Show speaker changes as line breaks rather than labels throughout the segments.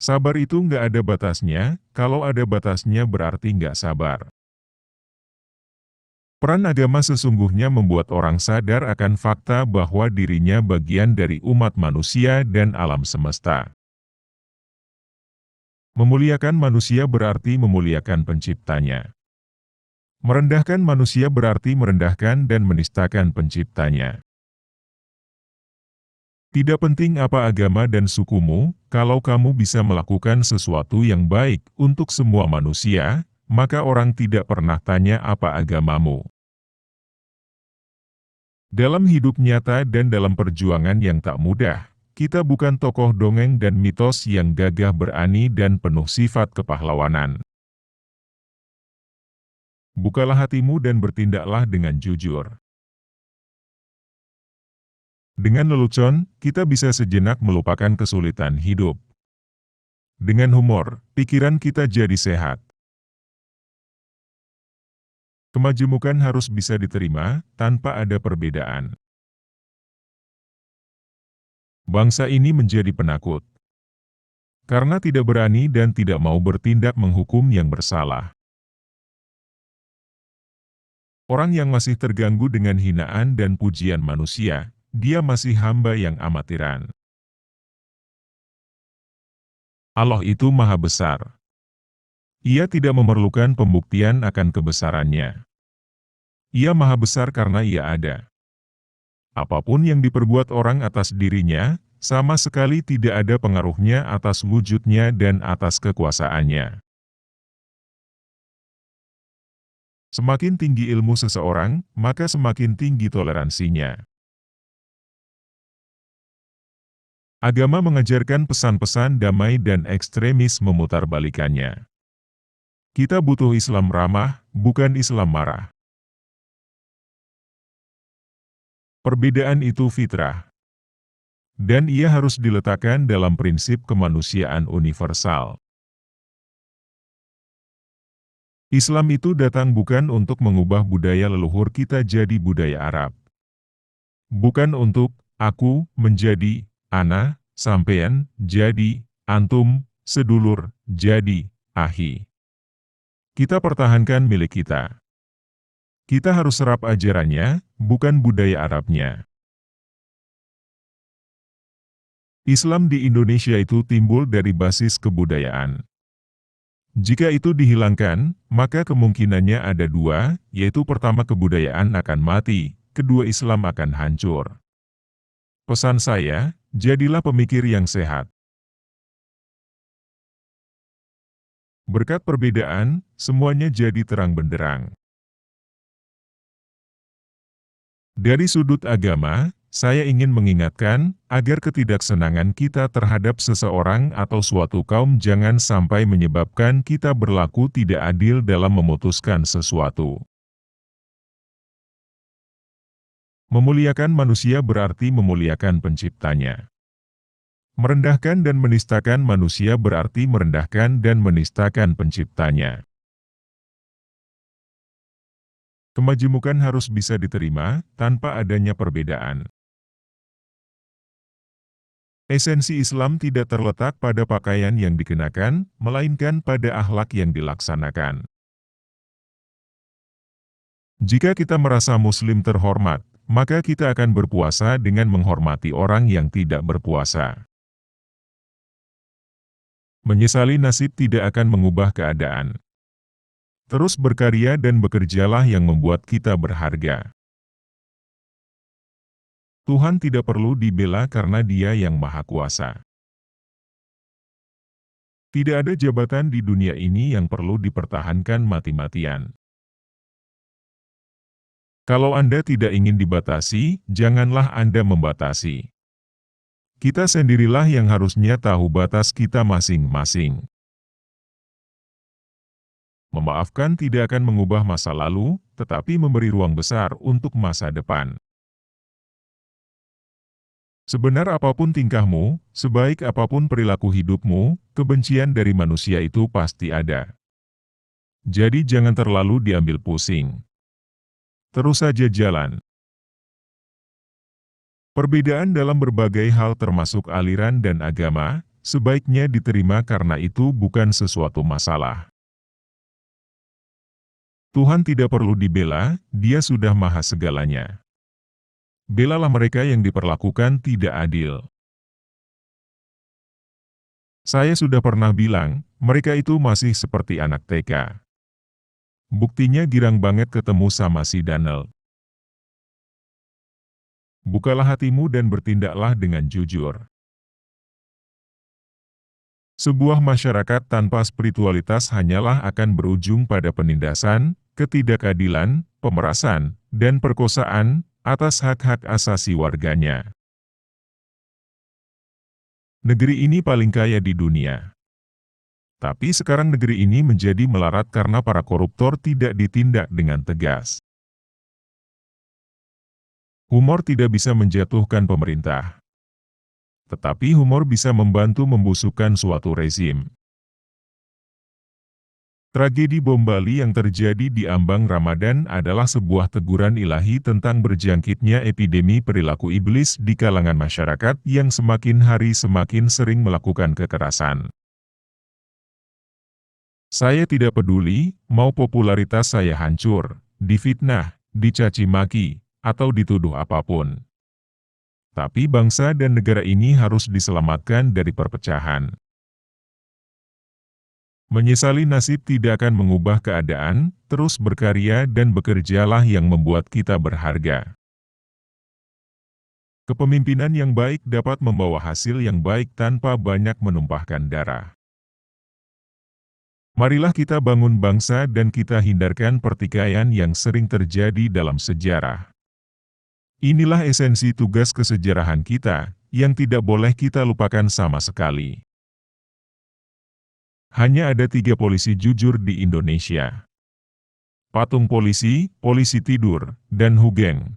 Sabar itu nggak ada batasnya, kalau ada batasnya berarti nggak sabar. Peran agama sesungguhnya membuat orang sadar akan fakta bahwa dirinya bagian dari umat manusia dan alam semesta. Memuliakan manusia berarti memuliakan penciptanya. Merendahkan manusia berarti merendahkan dan menistakan penciptanya. Tidak penting apa agama dan sukumu, kalau kamu bisa melakukan sesuatu yang baik untuk semua manusia, maka orang tidak pernah tanya apa agamamu. Dalam hidup nyata dan dalam perjuangan yang tak mudah, kita bukan tokoh dongeng dan mitos yang gagah berani dan penuh sifat kepahlawanan. Bukalah hatimu dan bertindaklah dengan jujur. Dengan lelucon, kita bisa sejenak melupakan kesulitan hidup. Dengan humor, pikiran kita jadi sehat. Kemajemukan harus bisa diterima, tanpa ada perbedaan. Bangsa ini menjadi penakut. Karena tidak berani dan tidak mau bertindak menghukum yang bersalah. Orang yang masih terganggu dengan hinaan dan pujian manusia, dia masih hamba yang amatiran. Allah itu maha besar. Ia tidak memerlukan pembuktian akan kebesarannya. Ia maha besar karena ia ada. Apapun yang diperbuat orang atas dirinya, sama sekali tidak ada pengaruhnya atas wujudnya dan atas kekuasaannya. Semakin tinggi ilmu seseorang, maka semakin tinggi toleransinya. Agama mengajarkan pesan-pesan damai dan ekstremis memutarbalikannya. Kita butuh Islam ramah, bukan Islam marah. Perbedaan itu fitrah. Dan ia harus diletakkan dalam prinsip kemanusiaan universal. Islam itu datang bukan untuk mengubah budaya leluhur kita jadi budaya Arab. Bukan untuk aku menjadi ana, sampean, jadi, antum, sedulur, jadi, ahi. Kita pertahankan milik kita. Kita harus serap ajarannya, bukan budaya Arabnya. Islam di Indonesia itu timbul dari basis kebudayaan. Jika itu dihilangkan, maka kemungkinannya ada dua, yaitu pertama kebudayaan akan mati, kedua Islam akan hancur. Pesan saya, jadilah pemikir yang sehat. Berkat perbedaan, semuanya jadi terang benderang. Dari sudut agama, saya ingin mengingatkan, agar ketidaksenangan kita terhadap seseorang atau suatu kaum jangan sampai menyebabkan kita berlaku tidak adil dalam memutuskan sesuatu. Memuliakan manusia berarti memuliakan penciptanya. Merendahkan dan menistakan manusia berarti merendahkan dan menistakan penciptanya. Kemajemukan harus bisa diterima, tanpa adanya perbedaan. Esensi Islam tidak terletak pada pakaian yang dikenakan, melainkan pada akhlak yang dilaksanakan. Jika kita merasa Muslim terhormat, maka kita akan berpuasa dengan menghormati orang yang tidak berpuasa. Menyesali nasib tidak akan mengubah keadaan. Terus berkarya dan bekerjalah yang membuat kita berharga. Tuhan tidak perlu dibela karena Dia yang Maha Kuasa. Tidak ada jabatan di dunia ini yang perlu dipertahankan mati-matian. Kalau Anda tidak ingin dibatasi, janganlah Anda membatasi. Kita sendirilah yang harusnya tahu batas kita masing-masing. Memaafkan tidak akan mengubah masa lalu, tetapi memberi ruang besar untuk masa depan. Sebenar apapun tingkahmu, sebaik apapun perilaku hidupmu, kebencian dari manusia itu pasti ada. Jadi jangan terlalu diambil pusing. Terus saja jalan. Perbedaan dalam berbagai hal termasuk aliran dan agama, sebaiknya diterima karena itu bukan sesuatu masalah. Tuhan tidak perlu dibela, Dia sudah maha segalanya. Belalah mereka yang diperlakukan tidak adil. Saya sudah pernah bilang, mereka itu masih seperti anak TK. Buktinya girang banget ketemu sama si Daniel. Bukalah hatimu dan bertindaklah dengan jujur. Sebuah masyarakat tanpa spiritualitas hanyalah akan berujung pada penindasan, ketidakadilan, pemerasan, dan perkosaan atas hak-hak asasi warganya. Negeri ini paling kaya di dunia. Tapi sekarang negeri ini menjadi melarat karena para koruptor tidak ditindak dengan tegas. Humor tidak bisa menjatuhkan pemerintah. Tetapi humor bisa membantu membusukkan suatu rezim. Tragedi bom Bali yang terjadi di ambang Ramadan adalah sebuah teguran ilahi tentang berjangkitnya epidemi perilaku iblis di kalangan masyarakat yang semakin hari semakin sering melakukan kekerasan. Saya tidak peduli, mau popularitas saya hancur, difitnah, dicaci maki, atau dituduh apapun. Tapi bangsa dan negara ini harus diselamatkan dari perpecahan. Menyesali nasib tidak akan mengubah keadaan, terus berkarya dan bekerjalah yang membuat kita berharga. Kepemimpinan yang baik dapat membawa hasil yang baik tanpa banyak menumpahkan darah. Marilah kita bangun bangsa dan kita hindarkan pertikaian yang sering terjadi dalam sejarah. Inilah esensi tugas kesejarahan kita, yang tidak boleh kita lupakan sama sekali. Hanya ada 3 polisi jujur di Indonesia. Patung polisi, polisi tidur, dan Hugeng.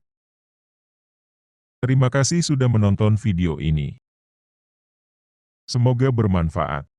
Terima kasih sudah menonton video ini. Semoga bermanfaat.